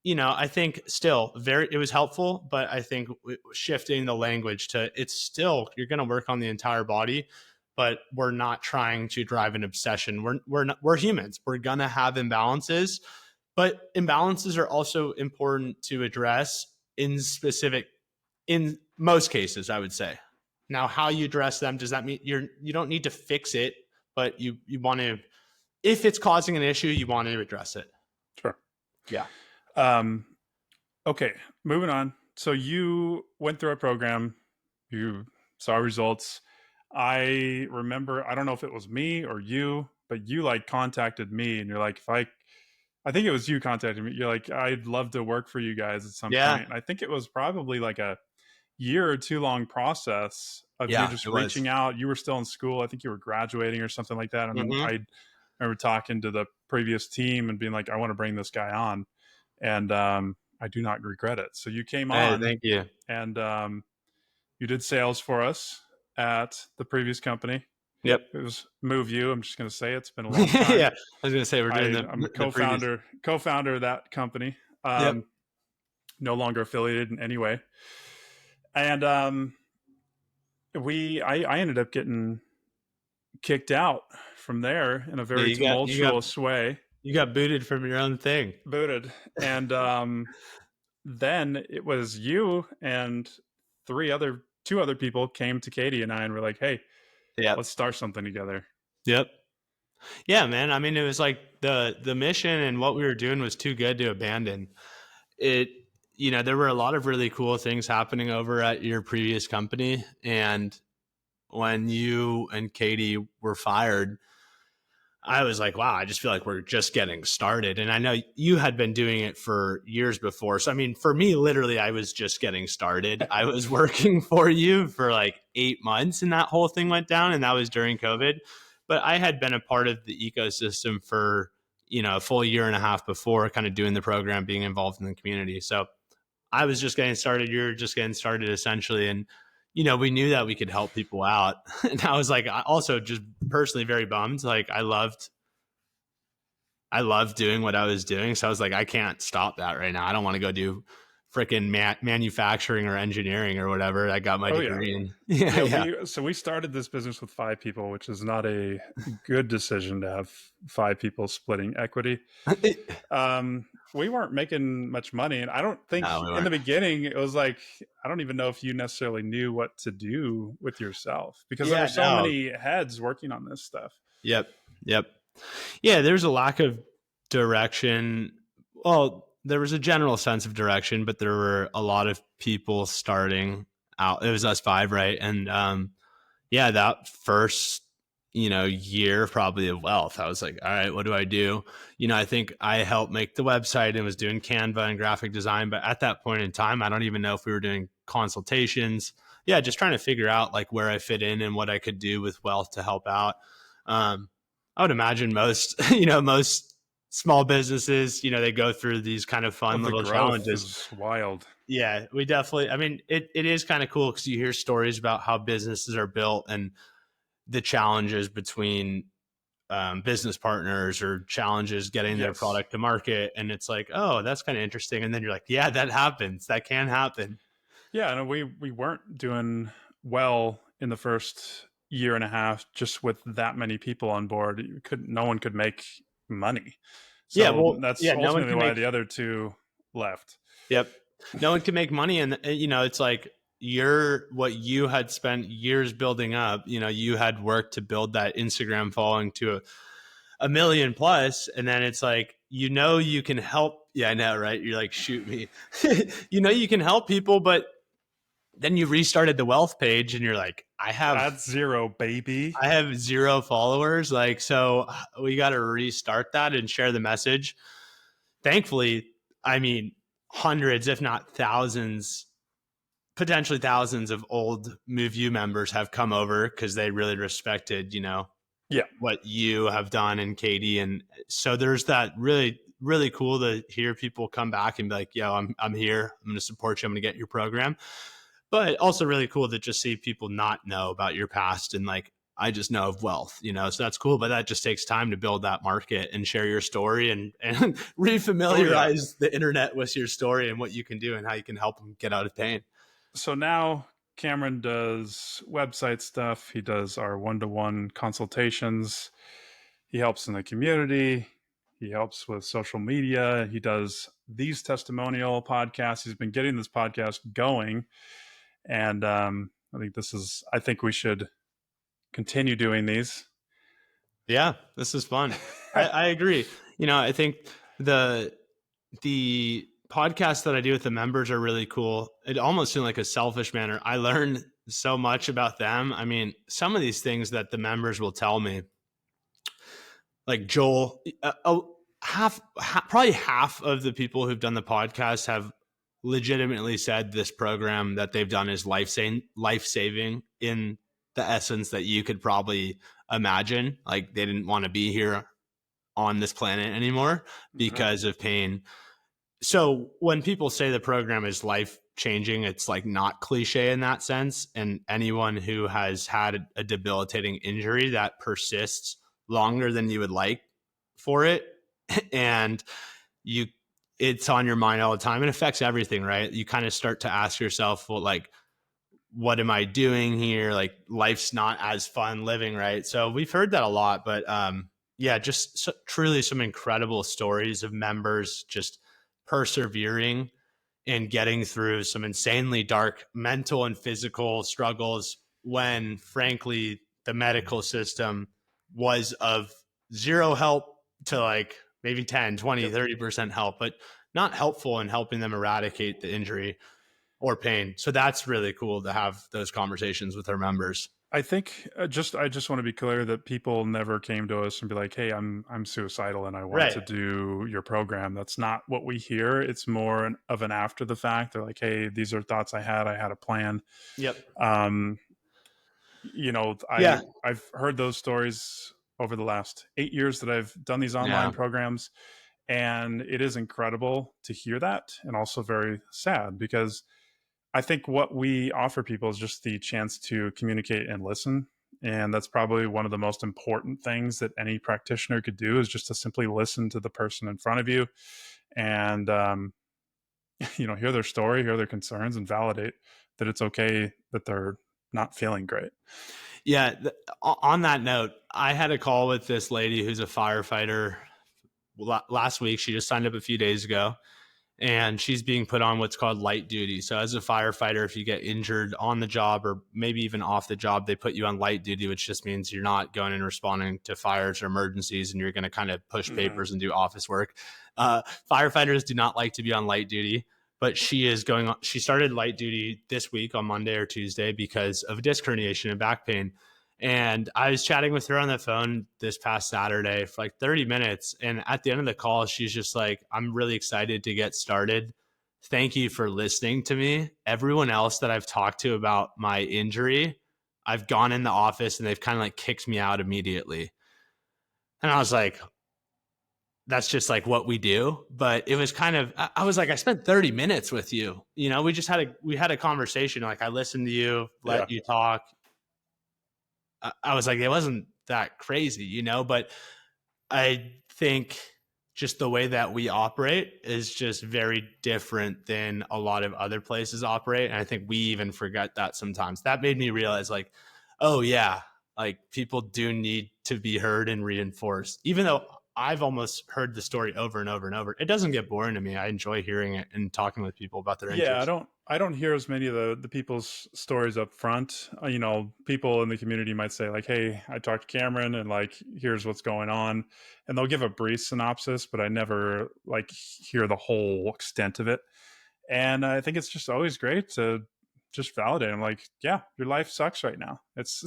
I think still it was helpful, but I think shifting the language to, it's still, you're going to work on the entire body, but we're not trying to drive an obsession. We're humans. We're going to have imbalances, but imbalances are also important to address in most cases, I would say. Now, how you address them, does that mean you don't need to fix it, but you want to, if it's causing an issue, you want to address it. Sure. Yeah. Okay, moving on. So you went through a program, you saw results. I remember, I don't know if it was me or you, but you like contacted me and you're like, I think it was you contacted me. You're like, I'd love to work for you guys at some Yeah. point. And I think it was probably like a year or two long process of you Yeah, just it was. reaching out. You were still in school. I think you were graduating or something like that. And then Hmm. I remember talking to the previous team and being like, I want to bring this guy on. And I do not regret it. So you came Hey, on thank you. and you did sales for us at the previous company. Yep. It was MoveU. I'm just going to say it's been a long time. Yeah. I was going to say, we're doing I'm a the previous. co-founder of that company. Yep. No longer affiliated in any way. And I ended up getting kicked out from there in a Yeah. very tumultuous way. You got booted from your own thing. Booted. And then it was you and two other people came to Katie and I and were like, hey, Yep. let's start something together. Yep. Yeah, man. I mean, it was like the mission and what we were doing was too good to abandon. It, there were a lot of really cool things happening over at your previous company. And when you and Katie were fired, I was like, wow, I just feel like we're just getting started. And I know you had been doing it for years before. So, I mean, for me, literally, I was just getting started. I was working for you for like 8 months and that whole thing went down. And that was during COVID. But I had been a part of the ecosystem for, a full year and a half before, kind of doing the program, being involved in the community. So I was just getting started. You're just getting started essentially. And, we knew that we could help people out. And I was like, I also just personally very bummed. Like I loved doing what I was doing. So I was like, I can't stop that right now. I don't want to go do freaking manufacturing or engineering or whatever. I got my degree in. Yeah. We started this business with 5 people, which is not a good decision to have 5 people splitting equity. We weren't making much money. And I don't think in the beginning, it was like, I don't even know if you necessarily knew what to do with yourself because there were so many heads working on this stuff. Yep. Yeah. There's a lack of direction. Well, there was a general sense of direction, but there were a lot of people starting out. It was us 5, right? And that first year probably of Whealth, I was like, all right, what do I do? I think I helped make the website and was doing Canva and graphic design, but at that point in time, I don't even know if we were doing consultations. Yeah, just trying to figure out like where I fit in and what I could do with Whealth to help out. I would imagine most most small businesses, they go through these kind of fun little challenges. Is wild. Yeah, we definitely, I mean, it is kind of cool because you hear stories about how businesses are built and the challenges between business partners or challenges getting their product to market. And it's like, oh, that's kind of interesting. And then you're like, yeah, that happens. That can happen. Yeah. And we weren't doing well in the first year and a half, just with that many people on board. No one could make money. So that's ultimately why the other 2 left. Yep. No one can make money. And, it's like, what you had spent years building up, you had worked to build that Instagram following to a million plus. And then it's like, you can help. Yeah, I know, right? You're like, shoot me. You can help people, but then you restarted the Whealth page and you're like, that's 0, baby. I have 0 followers. Like, so we got to restart that and share the message. Thankfully, I mean, hundreds, if not thousands, potentially thousands of old MoveU members have come over because they really respected, what you have done and Katie. And so there's that really, really cool to hear people come back and be like, yo, I'm here. I'm going to support you. I'm going to get your program. But also really cool to just see people not know about your past and like, I just know of Whealth, so that's cool. But that just takes time to build that market and share your story and refamiliarize the internet with your story and what you can do and how you can help them get out of pain. So now Cameron does website stuff. He does our 1-to-1 consultations. He helps in the community. He helps with social media. He does these testimonial podcasts. He's been getting this podcast going. And I think we should continue doing these. Yeah, this is fun. I agree. I think the podcasts that I do with the members are really cool. It almost in like a selfish manner. I learn so much about them. I mean, some of these things that the members will tell me, like Joel, probably half of the people who've done the podcast have legitimately said this program that they've done is life saving in the essence that you could probably imagine. Like they didn't want to be here on this planet anymore because of pain. So when people say the program is life changing, it's like not cliche in that sense. And anyone who has had a debilitating injury that persists longer than you would like for it, and you, it's on your mind all the time. It affects everything, right? You kind of start to ask yourself, well, like, what am I doing here? Like life's not as fun living, right? So we've heard that a lot, but yeah, just truly some incredible stories of members just persevering and getting through some insanely dark mental and physical struggles when frankly the medical system was of zero help to like maybe 10, 20, 30% help, but not helpful in helping them eradicate the injury or pain. So that's really cool to have those conversations with our members. I think I just want to be clear that people never came to us and be like, "Hey, I'm suicidal and I want Right. to do your program." That's not what we hear. It's more of an after the fact. They're like, "Hey, these are thoughts I had. I had a plan." Yep. Um, Yeah. I've heard those stories over the last 8 years that I've done these online Yeah. programs, and it is incredible to hear that, and also very sad because I think what we offer people is just the chance to communicate and listen. And that's probably one of the most important things that any practitioner could do is just to simply listen to the person in front of you and, hear their story, hear their concerns, and validate that it's okay that they're not feeling great. Yeah. On that note, I had a call with this lady who's a firefighter last week. She just signed up a few days ago, and she's being put on what's called light duty. So as a firefighter, if you get injured on the job or maybe even off the job, they put you on light duty, which just means you're not going and responding to fires or emergencies, and you're going to kind of push papers and do office work. Firefighters do not like to be on light duty, but she is going on. She started light duty this week on Monday or Tuesday because of disc herniation and back pain. And I was chatting with her on the phone this past Saturday for like 30 minutes. And at the end of the call, she's just like, I'm really excited to get started. Thank you for listening to me. Everyone else that I've talked to about my injury, I've gone in the office and they've kind of like kicked me out immediately. And I was like, that's just like what we do. But it was kind of, I was like, I spent 30 minutes with you. You know, we had a conversation. Like I listened to you, let you talk. I was like, it wasn't that crazy, you know, but I think just the way that we operate is just very different than a lot of other places operate. And I think we even forget that sometimes. That made me realize, like, oh, yeah, like people do need to be heard and reinforced, even though I've almost heard the story over and over and over. It doesn't get boring to me. I enjoy hearing it and talking with people about their Yeah, injuries. I don't hear as many of the people's stories up front. People in the community might say like, "Hey, I talked to Cameron and like here's what's going on." And they'll give a brief synopsis, but I never like hear the whole extent of it. And I think it's just always great to just validate. I'm like, "Yeah, your life sucks right now." It's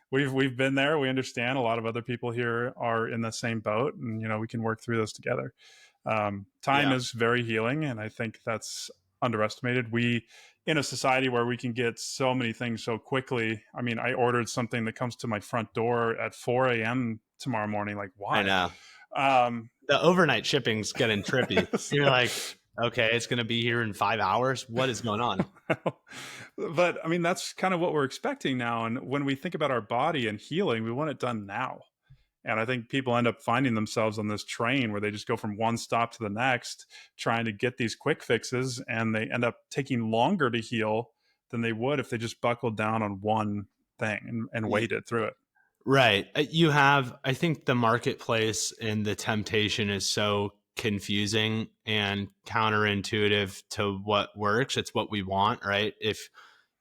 we've been there. We understand a lot of other people here are in the same boat, and we can work through this together. Time Yeah, is very healing, and I think that's underestimated. We, in a society where we can get so many things so quickly. I mean, I ordered something that comes to my front door at 4 a.m. tomorrow morning. Like, I why? know. Um, The overnight shipping's getting trippy. so, You're like, okay, it's going to be here in 5 hours. What is going on? but I mean, that's kind of what we're expecting now. And when we think about our body and healing, we want it done now. And I think people end up finding themselves on this train where they just go from one stop to the next, trying to get these quick fixes, and they end up taking longer to heal than they would if they just buckled down on one thing and waited through it. Right. You have, I think the marketplace and the temptation is so confusing and counterintuitive to what works. It's what we want, right? If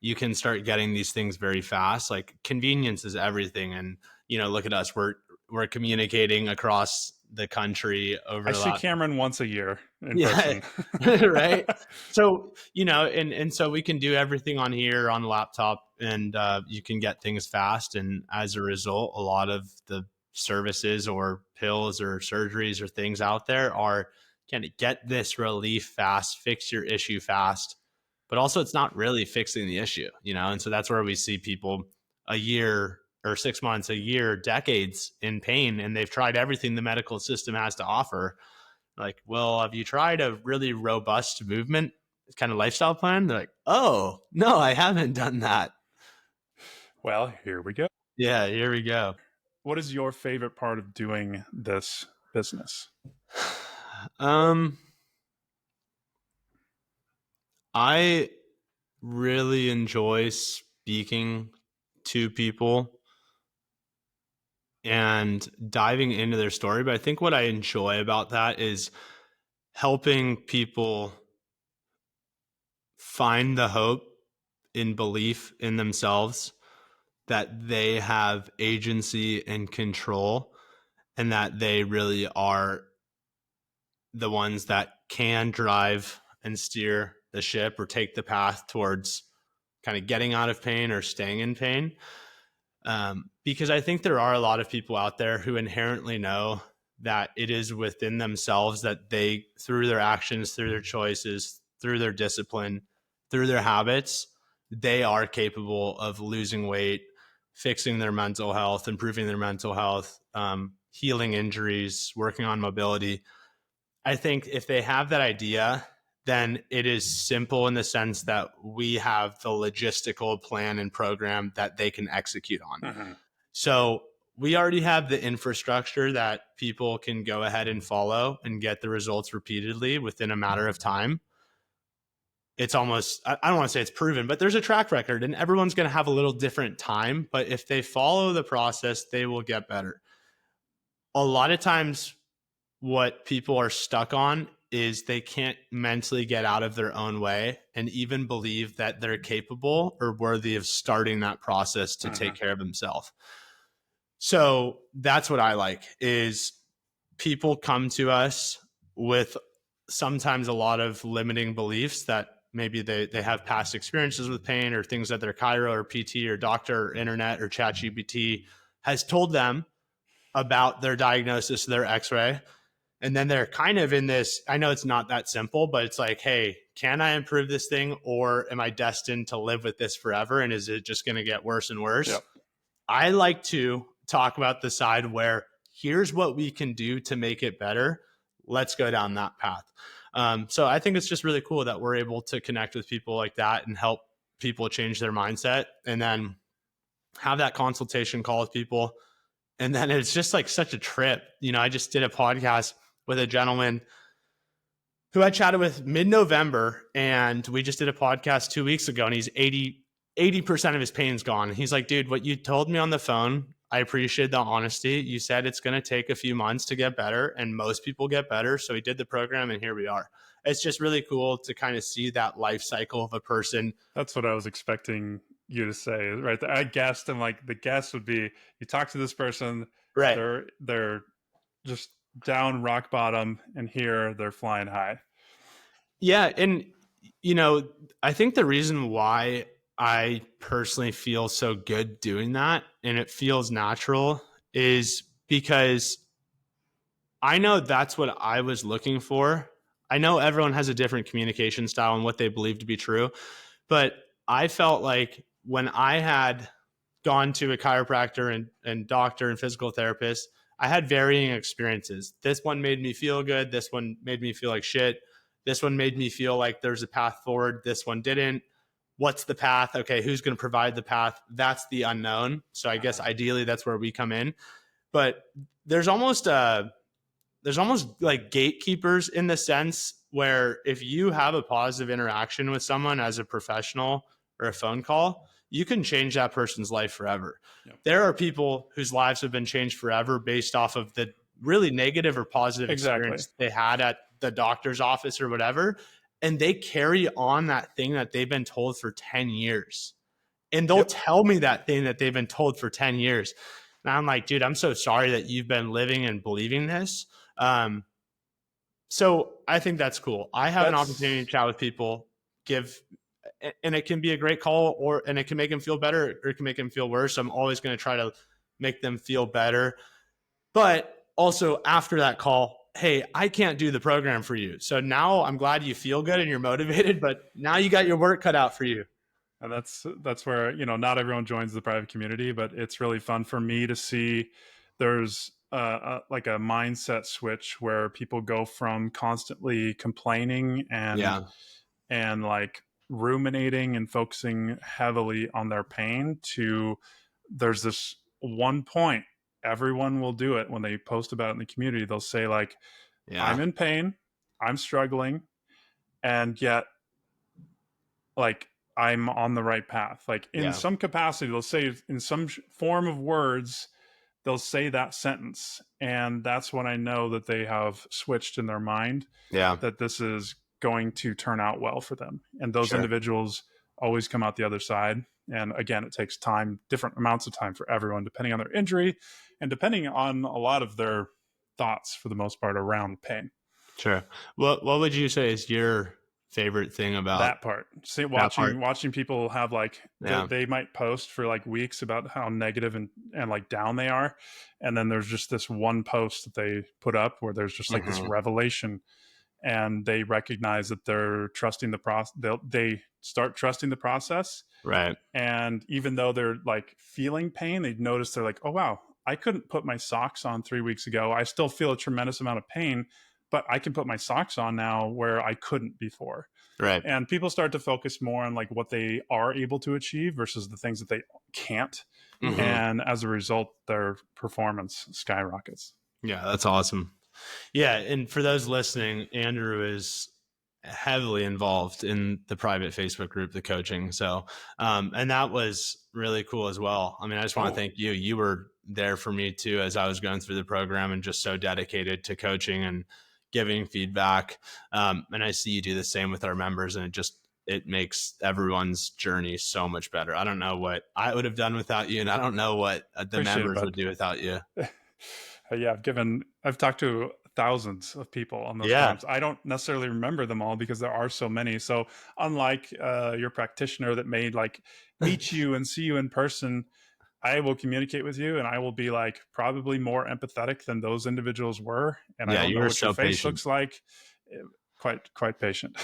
you can start getting these things very fast, like convenience is everything. And, look at us, we're communicating across the country over I a see lot. Cameron once a year in Yeah. person. Right. So, and so we can do everything on here on the laptop, and you can get things fast. And as a result, a lot of the services or pills or surgeries or things out there are kind of get this relief fast, fix your issue fast, but also it's not really fixing the issue, you know? And so that's where we see people a year or 6 months, a year, decades in pain, and they've tried everything the medical system has to offer. Like, well, have you tried a really robust movement kind of lifestyle plan? They're like, oh, no, I haven't done that. Well, here we go. Yeah, here we go. What is your favorite part of doing this business? I really enjoy speaking to people and diving into their story. But I think what I enjoy about that is helping people find the hope in belief in themselves that they have agency and control, and that they really are the ones that can drive and steer the ship or take the path towards kind of getting out of pain or staying in pain. Because I think there are a lot of people out there who inherently know that it is within themselves that they, through their actions, through their choices, through their discipline, through their habits, they are capable of losing weight, fixing their mental health, improving their mental health, healing injuries, working on mobility. I think if they have that idea, then it is simple in the sense that we have the logistical plan and program that they can execute on. Mm-hmm. So we already have the infrastructure that people can go ahead and follow and get the results repeatedly within a matter of time. It's almost, I don't want to say it's proven, but there's a track record, and everyone's going to have a little different time. But if they follow the process, they will get better. A lot of times, what people are stuck on is they can't mentally get out of their own way and even believe that they're capable or worthy of starting that process to take care of themselves. So that's what I like, is people come to us with sometimes a lot of limiting beliefs that maybe they have past experiences with pain or things that their chiro or PT or doctor or internet or ChatGPT has told them about their diagnosis, their x-ray. And then they're kind of in this, I know it's not that simple, but it's like, hey, can I improve this thing, or am I destined to live with this forever? And is it just going to get worse and worse? Yep. I like to talk about the side where here's what we can do to make it better. Let's go down that path. So I think it's just really cool that we're able to connect with people like that and help people change their mindset, and then have that consultation call with people. And then it's just like such a trip. You know, I just did a podcast with a gentleman who I chatted with mid-November, and we just did a podcast 2 weeks ago, and he's 80% of his pain's gone. And he's like, dude, what you told me on the phone, I appreciate the honesty. You said it's going to take a few months to get better, and most people get better. So he did the program, and here we are. It's just really cool to kind of see that life cycle of a person. That's what I was expecting you to say, right? I guessed, and like the guess would be, you talk to this person, Right. They're just down rock bottom, and here they're flying high. Yeah. And, you know, I think the reason why I personally feel so good doing that and it feels natural is because I know that's what I was looking for. I know everyone has a different communication style and what they believe to be true, but I felt like when I had gone to a chiropractor and doctor and physical therapist, I had varying experiences. This one made me feel good. This one made me feel like shit. This one made me feel like there's a path forward. This one didn't. What's the path? Okay, who's going to provide the path? That's the unknown. So I guess ideally that's where we come in. But there's almost like gatekeepers in the sense where if you have a positive interaction with someone as a professional or a phone call, you can change that person's life forever. Yep. There are people whose lives have been changed forever based off of the really negative or positive experience they had at the doctor's office or whatever. And they carry on that thing that they've been told for 10 years. And they'll tell me that thing that they've been told for 10 years. And I'm like, dude, I'm so sorry that you've been living and believing this. So I think that's cool. I have an opportunity to chat with people, and it can be a great call, and it can make them feel better, or it can make them feel worse. I'm always going to try to make them feel better. But also after that call, hey, I can't do the program for you. So now I'm glad you feel good and you're motivated, but now you got your work cut out for you. And that's where, not everyone joins the private community, but it's really fun for me to see there's like a mindset switch where people go from constantly complaining and like ruminating and focusing heavily on their pain to there's this one point everyone will do it when they post about it in the community. They'll say like, I'm in pain, I'm struggling, and yet like I'm on the right path. Like in some capacity, they'll say in some form of words, they'll say that sentence. And that's when I know that they have switched in their mind that this is going to turn out well for them. And those individuals always come out the other side. And again, it takes time, different amounts of time for everyone, depending on their injury and depending on a lot of their thoughts for the most part around pain. Sure. What would you say is your favorite thing about that part? See, watching people have like they might post for like weeks about how negative and like down they are, and then there's just this one post that they put up where there's just like this revelation, and they recognize that they're trusting the process. They start trusting the process, right? And even though they're like feeling pain, they notice they're like, oh wow, I couldn't put my socks on 3 weeks ago. I still feel a tremendous amount of pain, but I can put my socks on now where I couldn't before. Right. And people start to focus more on like what they are able to achieve versus the things that they can't. And as a result, their performance skyrockets. Yeah, that's awesome. Yeah. And for those listening, Andrew is heavily involved in the private Facebook group, the coaching. So, and that was really cool as well. I mean, I just want to thank you. You were there for me too, as I was going through the program and just so dedicated to coaching and giving feedback. And I see you do the same with our members, and it makes everyone's journey so much better. I don't know what I would have done without you, and I don't know what the members would do without you. Yeah, I've talked to thousands of people on those forums. I don't necessarily remember them all because there are so many. So unlike your practitioner that may like meet you and see you in person, I will communicate with you and I will be like probably more empathetic than those individuals were. And I don't know what your face looks like. Quite patient.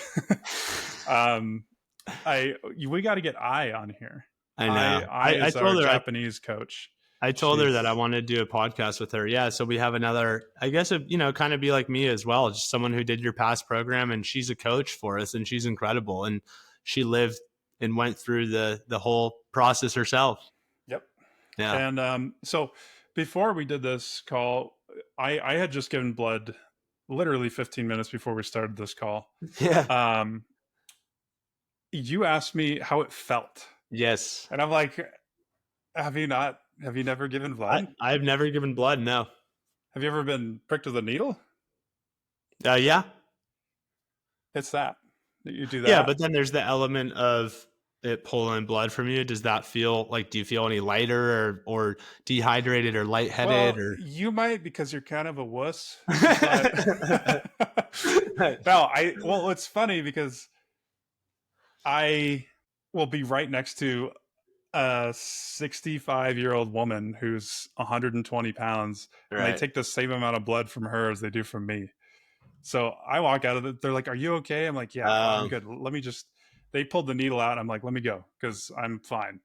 We got to get Ai on here. I know. I told her Japanese coach. I told her that I wanted to do a podcast with her. Yeah. So we have another, I guess, kind of be like me as well. Just someone who did your past program, and she's a coach for us and she's incredible. And she lived and went through the whole process herself. Yep. Yeah. And so before we did this call, I had just given blood literally 15 minutes before we started this call. Yeah. You asked me how it felt. Yes. And I'm like, have you never given blood? I've never given blood. No. Have you ever been pricked with a needle? Yeah. It's that you do that. Yeah. But then there's the element of it pulling blood from you. Does that feel like, do you feel any lighter or dehydrated or lightheaded? Well, you might, because you're kind of a wuss. Well, it's funny because I will be right next to a 65-year-old woman who's 120 pounds, and they take the same amount of blood from her as they do from me. So I walk out of it. They're like, "Are you okay?" I'm like, "Yeah, I'm good. Let me just." They pulled the needle out. I'm like, "Let me go," because I'm fine.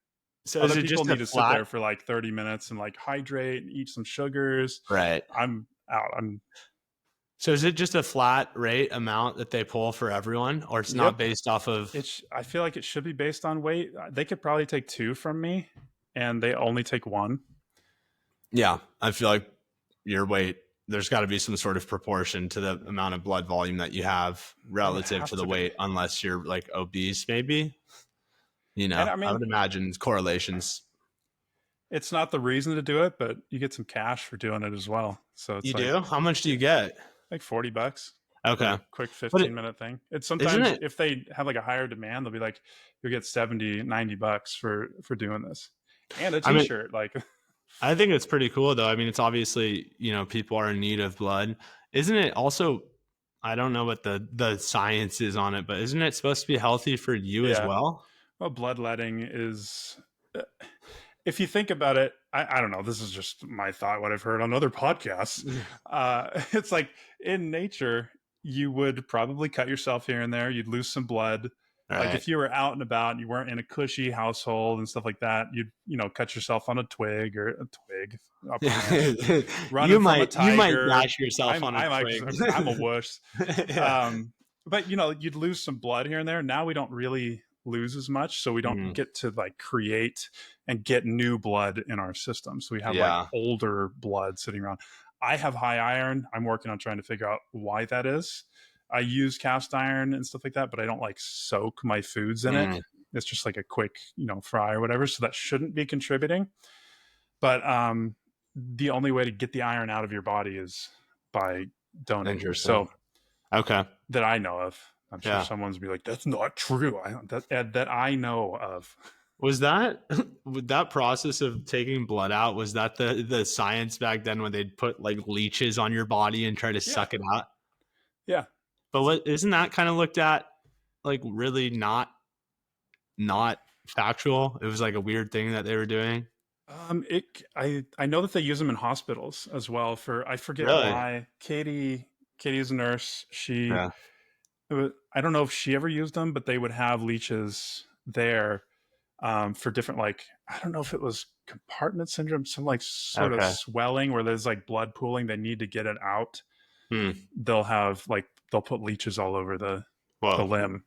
So other people need to sit there for like 30 minutes and like hydrate and eat some sugars. Right. I'm out. So is it just a flat rate amount that they pull for everyone, or it's not based off of? I feel like it should be based on weight. They could probably take 2 from me, and they only take 1. Yeah, I feel like your weight, there's got to be some sort of proportion to the amount of blood volume that you have relative to the weight, unless you're like obese, maybe. I would imagine correlations. It's not the reason to do it, but you get some cash for doing it as well. So it's do? How much do you get? Like $40. Okay. Quick 15-minute thing. It's sometimes if they have like a higher demand, they'll be like, you'll get $70-$90 for doing this. And a t-shirt. I think it's pretty cool though. I mean, it's obviously, people are in need of blood. Isn't it also, I don't know what the science is on it, but isn't it supposed to be healthy for you as well? Well, bloodletting is if you think about it, I don't know. This is just my thought, what I've heard on other podcasts. It's like in nature, you would probably cut yourself here and there. You'd lose some blood. Like Right. if you were out and about and you weren't in a cushy household and stuff like that, you'd, cut yourself on a twig or a twig, a branch, running from a You might tiger. dash yourself on a twig. I'm a wuss. Yeah. But you'd lose some blood here and there. Now we don't really lose as much, so we don't get to like create and get new blood in our system. So we have like Yeah. older blood sitting around. I have high iron. I'm working on trying to figure out why that is. I use cast iron and stuff like that, but I don't like soak my foods in it. It's just like a quick, fry or whatever. So that shouldn't be contributing. But the only way to get the iron out of your body is by donating. Interesting. So okay. that I know of. I'm sure someone's be like, "That's not true." That I know of. Was that with that process of taking blood out? Was that the science back then when they'd put like leeches on your body and try to suck it out? Yeah. But what isn't that kind of looked at like really not factual? It was like a weird thing that they were doing. I know that they use them in hospitals as well. I forget why. Katie is a nurse. I don't know if she ever used them, but they would have leeches there for different, like, I don't know if it was compartment syndrome, some like sort of swelling where there's like blood pooling. They need to get it out. They'll put leeches all over the limb.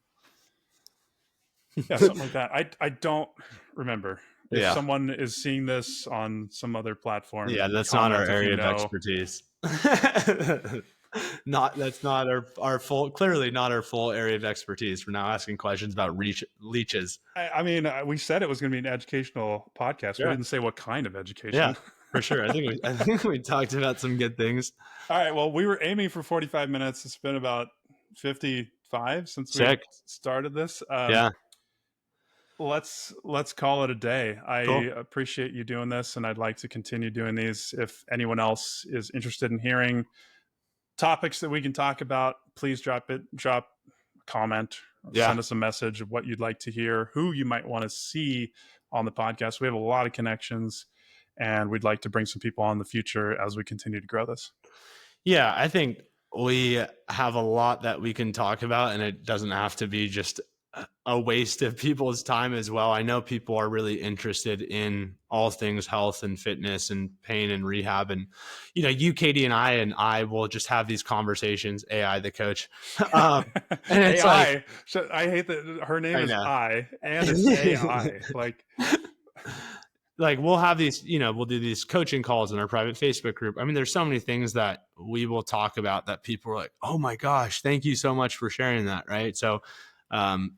Yeah, something like that. I don't remember. If someone is seeing this on some other platform, that's not our area of expertise. That's not our full, clearly not our full area of expertise. We're now asking questions about leeches. I mean, we said it was going to be an educational podcast. We didn't say what kind of education. Yeah, for sure. I think we talked about some good things. All right. Well, we were aiming for 45 minutes. It's been about 55 since we started this. Let's call it a day. I appreciate you doing this, and I'd like to continue doing these. If anyone else is interested in hearing topics that we can talk about, please drop a comment, send us a message of what you'd like to hear, who you might want to see on the podcast. We have a lot of connections, and we'd like to bring some people on in the future as we continue to grow this. Yeah, I think we have a lot that we can talk about, and it doesn't have to be just a waste of people's time as well. I know people are really interested in all things health and fitness and pain and rehab. And, you, Katie, and I will just have these conversations. AI, the coach. And it's AI. I hate that her name is I and it's AI. Like we'll have these, we'll do these coaching calls in our private Facebook group. I mean, there's so many things that we will talk about that people are like, oh my gosh, thank you so much for sharing that. Right. So,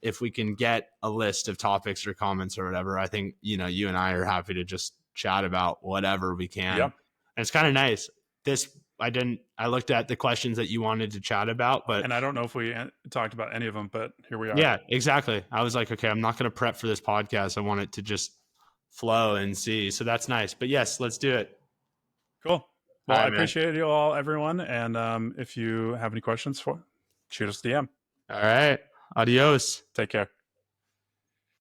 if we can get a list of topics or comments or whatever, I think, you and I are happy to just chat about whatever we can. Yep. And it's kind of nice. I looked at the questions that you wanted to chat about, and I don't know if we talked about any of them, but here we are. Yeah, exactly. I was like, okay, I'm not going to prep for this podcast. I want it to just flow and see. So that's nice, but yes, let's do it. Cool. Well, I appreciate you all, everyone. And if you have any questions, shoot us a DM. All right. Adios. Take care.